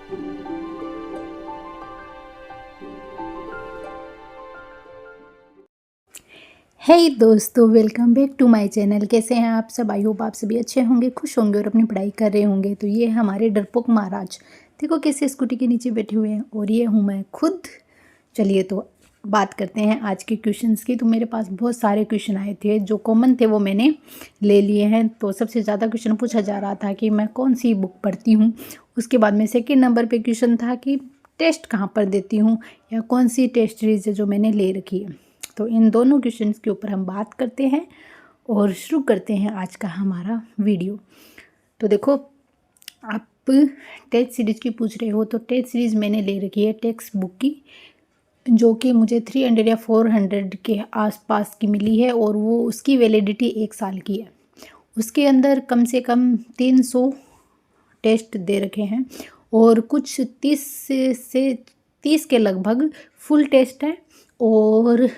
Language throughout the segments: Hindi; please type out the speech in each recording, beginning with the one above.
हे दोस्तों, welcome back to my channel. कैसे हैं आप सब? आई होप आप सभी अच्छे होंगे, खुश होंगे और अपनी पढ़ाई कर रहे होंगे। तो ये हमारे डरपोक महाराज देखो कैसे स्कूटी के नीचे बैठे हुए हैं, और ये हूँ मैं खुद। चलिए तो बात करते हैं आज के क्वेश्चंस की। तो मेरे पास बहुत सारे क्वेश्चन आए थे, जो कॉमन थे वो मैंने ले लिए हैं। तो सबसे ज़्यादा क्वेश्चन पूछा जा रहा था कि मैं कौन सी बुक पढ़ती हूँ। उसके बाद में सेकेंड नंबर पर क्वेश्चन था कि टेस्ट कहाँ पर देती हूँ, या कौन सी टेस्ट सीरीज है जो मैंने ले रखी है। तो इन दोनों क्वेश्चंस के ऊपर हम बात करते हैं और शुरू करते हैं आज का हमारा वीडियो। तो देखो, आप टेस्ट सीरीज़ की पूछ रहे हो, तो टेस्ट सीरीज़ मैंने ले रखी है टेक्स्ट बुक की, जो कि मुझे 300 या 400 के आसपास की मिली है, और वो उसकी वैलिडिटी 1 साल की है। उसके अंदर कम से कम 300 टेस्ट दे रखे हैं, और कुछ 30 से 30 के लगभग फुल टेस्ट हैं, और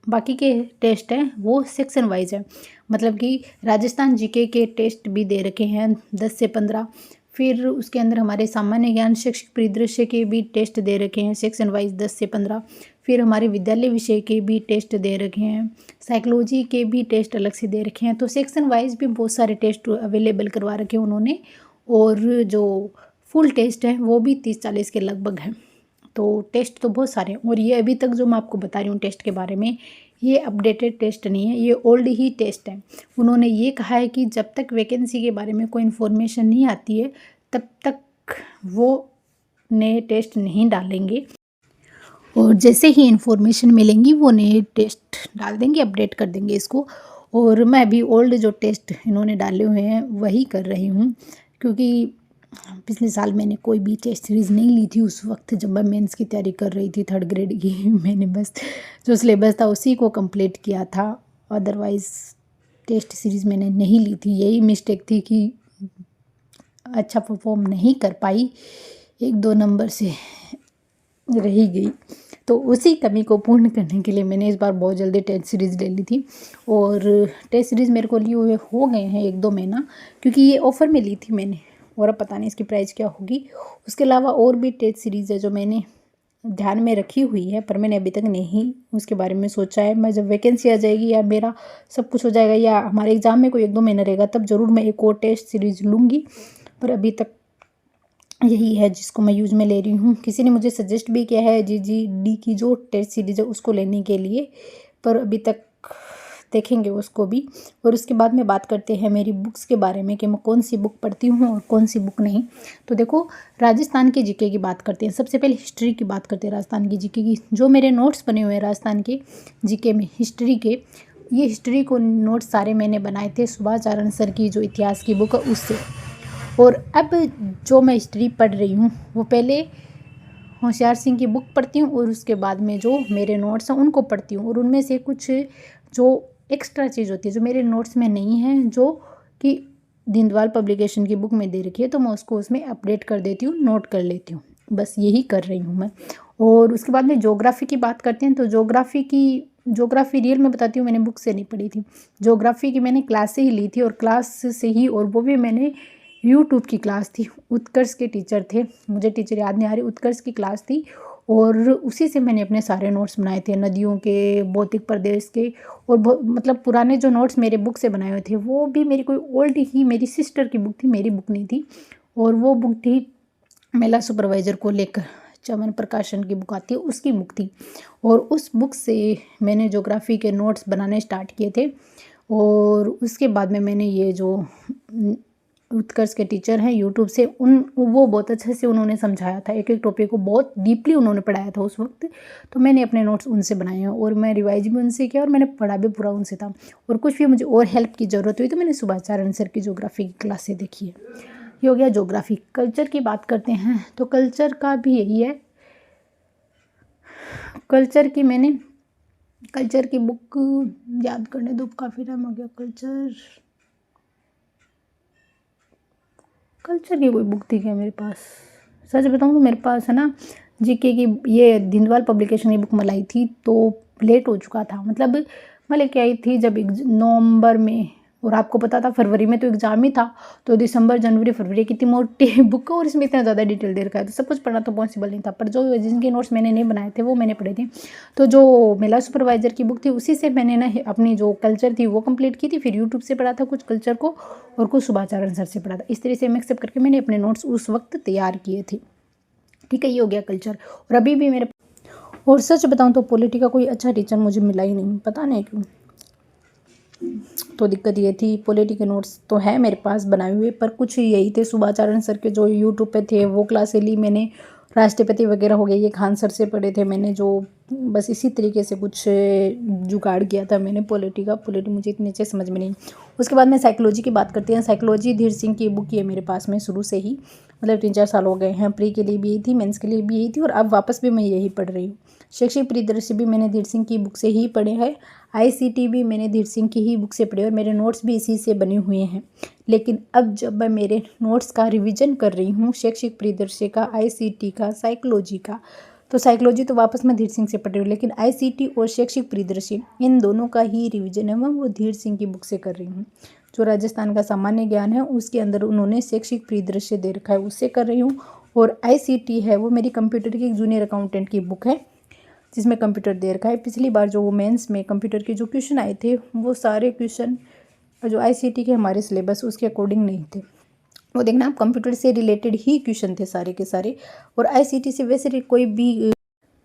बाकी के टेस्ट हैं वो सेक्शन वाइज है। मतलब कि राजस्थान जीके के टेस्ट भी दे रखे हैं 10 से 15। फिर उसके अंदर हमारे सामान्य ज्ञान, शैक्षिक परिदृश्य के भी टेस्ट दे रखे हैं सेक्शन वाइज 10 से 15। फिर हमारे विद्यालय विषय के भी टेस्ट दे रखे हैं, साइकोलॉजी के भी टेस्ट अलग से दे रखे हैं। तो सेक्शन वाइज भी बहुत सारे टेस्ट अवेलेबल करवा रखे हैं उन्होंने, और जो फुल टेस्ट है वो भी 30-40 के लगभग है। तो टेस्ट तो बहुत सारे हैं, और ये अभी तक जो मैं आपको बता रही हूँ टेस्ट के बारे में, ये अपडेटेड टेस्ट नहीं है, ये ओल्ड ही टेस्ट है। उन्होंने ये कहा है कि जब तक वैकेंसी के बारे में कोई इन्फॉर्मेशन नहीं आती है, तब तक वो नए टेस्ट नहीं डालेंगे, और जैसे ही इन्फॉर्मेशन मिलेंगी वो नए टेस्ट डाल देंगे, अपडेट कर देंगे इसको। और मैं अभी ओल्ड जो टेस्ट इन्होंने डाले हुए हैं वही कर रही हूँ, क्योंकि पिछले साल मैंने कोई भी टेस्ट सीरीज़ नहीं ली थी। उस वक्त जब मैं मेंस की तैयारी कर रही थी 3rd ग्रेड की, मैंने बस जो सिलेबस था उसी को कंप्लीट किया था। अदरवाइज़ टेस्ट सीरीज़ मैंने नहीं ली थी। यही मिस्टेक थी कि अच्छा परफॉर्म नहीं कर पाई, 1-2 नंबर से रही गई। तो उसी कमी को पूर्ण करने के लिए मैंने इस बार बहुत जल्दी टेस्ट सीरीज़ ले ली थी, और टेस्ट सीरीज़ मेरे को लिए हुए हो गए हैं 1-2 महीना, क्योंकि ये ऑफ़र में ली थी मैंने, और अब पता नहीं इसकी प्राइस क्या होगी। उसके अलावा और भी टेस्ट सीरीज़ है जो मैंने ध्यान में रखी हुई है, पर मैंने अभी तक नहीं उसके बारे में सोचा है। मैं जब वैकेंसी आ जाएगी, या मेरा सब कुछ हो जाएगा, या हमारे एग्ज़ाम में कोई 1-2 महीना रहेगा, तब ज़रूर मैं एक और टेस्ट सीरीज़ लूँगी। पर अभी तक यही है जिसको मैं यूज़ में ले रही हूँ। किसी ने मुझे सजेस्ट भी किया है जीजीडी की जो टेस्ट सीरीज़ है उसको लेने के लिए, पर अभी तक देखेंगे उसको भी। और उसके बाद में बात करते हैं मेरी बुक्स के बारे में, कि मैं कौन सी बुक पढ़ती हूँ और कौन सी बुक नहीं। तो देखो, राजस्थान के जीके की बात करते हैं। सबसे पहले हिस्ट्री की बात करते हैं, राजस्थान की जीके की। जो मेरे नोट्स बने हुए हैं राजस्थान के जीके में हिस्ट्री के, ये हिस्ट्री को नोट्स सारे मैंने बनाए थे सुभाष चरण सर की जो इतिहास की बुक है उससे। और अब जो मैं हिस्ट्री पढ़ रही हूँ वो पहले होशियार सिंह की बुक पढ़ती हूँ, और उसके बाद में जो मेरे नोट्स हैं उनको पढ़ती हूँ। और उनमें से कुछ जो एक्स्ट्रा चीज़ होती है जो मेरे नोट्स में नहीं है, जो कि दीनदयाल पब्लिकेशन की बुक में दे रखी है, तो मैं उसको उसमें अपडेट कर देती हूँ, नोट कर लेती हूँ। बस यही कर रही हूँ मैं। और उसके बाद में ज्योग्राफी की बात करते हैं। तो ज्योग्राफी रियल में बताती हूँ, मैंने बुक से नहीं पढ़ी थी। ज्योग्राफी की मैंने क्लास से ही ली थी, और क्लास से ही, और वो भी मैंने यूट्यूब की क्लास थी। उत्कर्ष के टीचर थे, मुझे टीचर याद नहीं आ रही, उत्कर्ष की क्लास थी, और उसी से मैंने अपने सारे नोट्स बनाए थे, नदियों के, भौतिक प्रदेश के। और मतलब पुराने जो नोट्स मेरे बुक से बनाए हुए थे वो भी मेरी कोई ओल्ड ही, मेरी सिस्टर की बुक थी, मेरी बुक नहीं थी। और वो बुक थी मेला सुपरवाइजर को लेकर, चमन प्रकाशन की बुक आती है उसकी बुक थी। और उस बुक से मैंने ज्योग्राफी के नोट्स बनाने स्टार्ट किए थे। और उसके बाद में मैंने ये जो उत्कर्ष के टीचर हैं यूट्यूब से, वो बहुत अच्छे से उन्होंने समझाया था, एक एक टॉपिक को बहुत डीपली उन्होंने पढ़ाया था उस वक्त। तो मैंने अपने नोट्स उनसे बनाए हैं, और मैं रिवाइज भी उनसे किया, और मैंने पढ़ा भी पूरा उनसे था। और कुछ भी मुझे और हेल्प की ज़रूरत हुई तो मैंने सुभाष चरण सर की ज्योग्राफी की क्लास से देखी है। ये हो गया ज्योग्राफी। कल्चर की बात करते हैं, तो कल्चर का भी यही है। कल्चर की बुक याद करने दो, काफ़ी टाइम हो गया। कल्चर की कोई बुक थी क्या मेरे पास? सच बताऊँ तो मेरे पास है ना, जीके की ये दीनदयाल पब्लिकेशन की बुक मैं लाई थी, तो लेट हो चुका था। मतलब मैं लेके आई थी जब नवंबर में और आपको पता था फरवरी में तो एग्ज़ाम ही था, तो दिसंबर जनवरी फरवरी कितनी मोटी बुक है और इसमें इतना ज़्यादा डिटेल दे रखा है, तो सब कुछ पढ़ना तो पॉसिबल नहीं था। पर जो जिनके नोट्स मैंने नहीं बनाए थे वो मैंने पढ़े थे। तो जो मेला सुपरवाइज़र की बुक थी उसी से मैंने ना अपनी जो कल्चर थी वो कंप्लीट की थी, फिर यूट्यूब से पढ़ा था कुछ कल्चर को और कुछ सुभाषचंद्र सर से पढ़ा था। इस तरह से मिक्सअप करके मैंने अपने नोट्स उस वक्त तैयार किए थे। ठीक है, ये हो गया कल्चर। और अभी भी मेरे, और सच बताऊं तो पॉलिटी का कोई अच्छा टीचर मुझे मिला ही नहीं, पता नहीं क्यों। तो दिक्कत ये थी, पॉलिटी के नोट्स तो है मेरे पास बनाए हुए, पर कुछ यही थे सुभाषचंद्र सर के जो यूट्यूब पे थे वो क्लासें ली मैंने। राष्ट्रपति वगैरह हो गए ये खान सर से पढ़े थे मैंने, जो बस इसी तरीके से कुछ जुगाड़ किया था मैंने पॉलिटी का। पॉलिटी मुझे इतनी अच्छे समझ में नहीं। उसके बाद में साइकोलॉजी की बात करते हैं। साइकोलॉजी धीर सिंह की बुक ये मेरे पास में शुरू से ही, मतलब 3-4 साल हो गए हैं। प्री के लिए भी यही थी, मेंस के लिए भी यही थी और अब वापस भी मैं यही पढ़ रही हूँ। शैक्षिक परिदृश्य भी मैंने धीर सिंह की बुक से ही पढ़े हैं। ICT भी मैंने धीर सिंह की ही बुक से पढ़े और मेरे नोट्स भी इसी से बने हुए हैं। लेकिन अब जब मैं मेरे नोट्स का रिवीजन कर रही हूँ, शैक्षिक परिदृश्य का, ICT का, साइकोलॉजी का, तो साइकोलॉजी तो वापस मैं धीर सिंह से पढ़ रही हूँ, लेकिन ICT और शैक्षिक परिदृश्य इन दोनों का ही रिवीजन है मैं वो धीर सिंह की बुक से कर रही हूँ। जो राजस्थान का सामान्य ज्ञान है उसके अंदर उन्होंने शैक्षिक परिदृश्य दे रखा है, उससे कर रही हूँ। और ICT है वो मेरी कंप्यूटर की एक जूनियर अकाउंटेंट की बुक है जिसमें कंप्यूटर दे रखा है। पिछली बार जो वो मेंस में कंप्यूटर के जो क्वेश्चन आए थे वो सारे क्वेश्चन जो ICT के हमारे सिलेबस उसके अकॉर्डिंग नहीं थे। वो देखना आप, कंप्यूटर से रिलेटेड ही क्वेश्चन थे सारे के सारे, और ICT से वैसे कोई भी।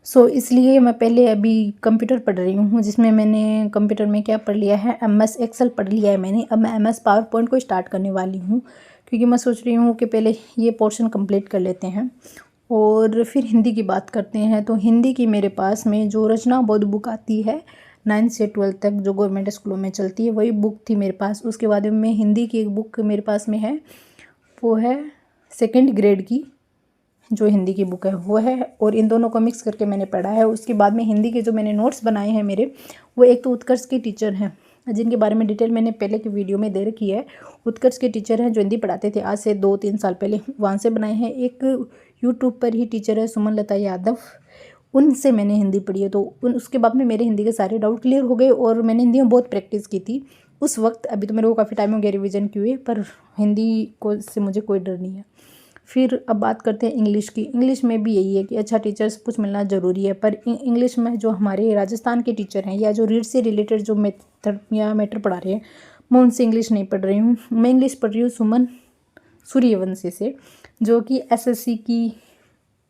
इसलिए मैं पहले अभी कंप्यूटर पढ़ रही हूँ, जिसमें मैंने कंप्यूटर में क्या पढ़ लिया है, MS एक्सेल पढ़ लिया है मैंने। अब मैं MS पावर पॉइंट को स्टार्ट करने वाली हूँ, क्योंकि मैं सोच रही हूँ कि पहले ये पोर्शन कंप्लीट कर लेते हैं और फिर हिंदी की बात करते हैं। तो हिंदी की मेरे पास में जो रचना बोध बुक आती है 9 से 12 तक जो गवर्नमेंट स्कूलों में चलती है वही बुक थी मेरे पास। उसके बाद में हिंदी की एक बुक मेरे पास में है, वो है 2nd ग्रेड की जो हिंदी की बुक है वो है, और इन दोनों को मिक्स करके मैंने पढ़ा है। उसके बाद में हिंदी के जो मैंने नोट्स बनाए हैं मेरे, वो एक तो उत्कर्ष के टीचर हैं जिनके बारे में डिटेल मैंने पहले की वीडियो में दे रखी है। उत्कर्ष के टीचर हैं जो हिंदी पढ़ाते थे आज से 2-3 साल पहले, वहाँ से बनाए हैं। एक यूट्यूब पर ही टीचर है सुमन लता यादव, उनसे मैंने हिंदी पढ़ी है। तो उसके बाद में मेरे हिंदी के सारे डाउट क्लियर हो गए और मैंने हिंदी में बहुत प्रैक्टिस की थी उस वक्त। अभी तो मेरे को काफ़ी टाइम हो गया रिवीजन किए हुए, पर हिंदी को से मुझे कोई डर नहीं है। फिर अब बात करते हैं इंग्लिश की। इंग्लिश में भी यही है कि अच्छा टीचर्स कुछ मिलना ज़रूरी है, पर इंग्लिश में जो हमारे राजस्थान के टीचर हैं या जो रीड से रिलेटेड जो मेथड या मैटर पढ़ा रहे हैं, मैं उनसे इंग्लिश नहीं पढ़ रही हूँ। मैं इंग्लिश पढ़ रही हूँ सुमन सूर्यवंशी से, जो कि SSC की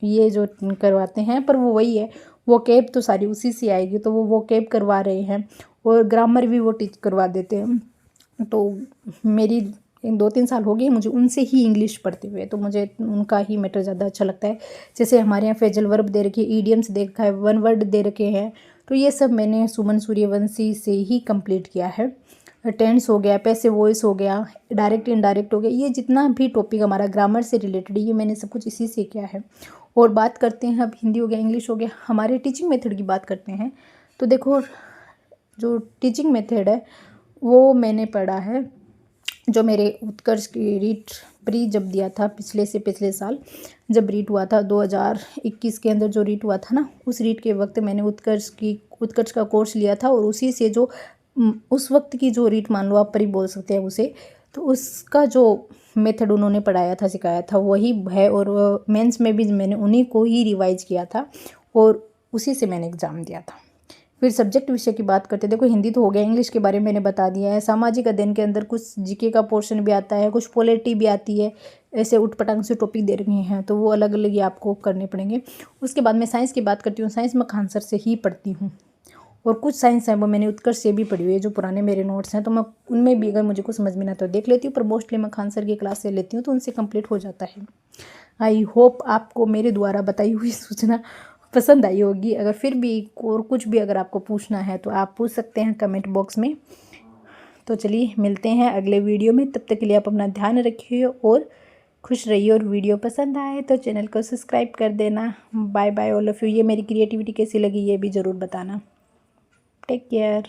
ये जो करवाते हैं, पर वो वही है, वो कैब तो सारी उसी से आएगी, तो वो कैब करवा रहे हैं और ग्रामर भी वो टीच करवा देते हैं। तो मेरी 2-3 साल हो गए मुझे उनसे ही इंग्लिश पढ़ते हुए, तो मुझे उनका ही मैटर ज़्यादा अच्छा लगता है। जैसे हमारे यहाँ फ्रेजल वर्ब दे रखी है, ईडियम्स दे रखा है, वन वर्ड दे रखे हैं, तो ये सब मैंने सुमन सूर्यवंशी से ही कंप्लीट किया है। टेंस हो गया, पैसिव वॉइस हो गया, डायरेक्ट इनडायरेक्ट हो गया, ये जितना भी टॉपिक हमारा ग्रामर से रिलेटेड ये मैंने सब कुछ इसी से किया है। और बात करते हैं अब हिंदी हो गया, इंग्लिश हो गया, हमारे टीचिंग मेथड की बात करते हैं। तो देखो जो टीचिंग मेथड है वो मैंने पढ़ा है, जो मेरे उत्कर्ष की रीट प्री जब दिया था पिछले साल जब रीट हुआ था 2021 के अंदर जो रीट हुआ था ना, उस रीट के वक्त मैंने उत्कर्ष का कोर्स लिया था और उसी से जो उस वक्त की जो रीट मान लो आप परी बोल सकते हैं उसे, तो उसका जो मेथड उन्होंने पढ़ाया था सिखाया था वही है। और मेंस में भी मैंने उन्हीं को ही रिवाइज किया था और उसी से मैंने एग्ज़ाम दिया था। फिर सब्जेक्ट विषय की बात करते हैं। देखो हिंदी तो हो गया, इंग्लिश के बारे में मैंने बता दिया है। सामाजिक अध्ययन के अंदर कुछ जीके का पोर्शन भी आता है, कुछ पॉलिटी भी आती है, ऐसे उठपटांग से टॉपिक दे रहे हैं तो वो अलग अलग ही आपको करने पड़ेंगे। उसके बाद मैं साइंस की बात करती हूँ। साइंस मैं खान सर से ही पढ़ती हूँ और कुछ साइंस है वो मैंने उत्कर्ष से भी पढ़ी हुई है, जो पुराने मेरे नोट्स हैं, तो मैं उनमें भी अगर मुझे कुछ समझ में ना तो देख लेती हूँ, पर मोस्टली मैं खान सर की क्लास से लेती हूँ तो उनसे कंप्लीट हो जाता है। आई होप आपको मेरे द्वारा बताई हुई सूचना पसंद आई होगी। अगर फिर भी और कुछ भी अगर आपको पूछना है तो आप पूछ सकते हैं कमेंट बॉक्स में। तो चलिए मिलते हैं अगले वीडियो में, तब तक के लिए आप अपना ध्यान रखिए और खुश रहिए। और वीडियो पसंद आए तो चैनल को सब्सक्राइब कर देना। Bye bye all of you. ये मेरी क्रिएटिविटी कैसी लगी ये भी ज़रूर बताना। Take care.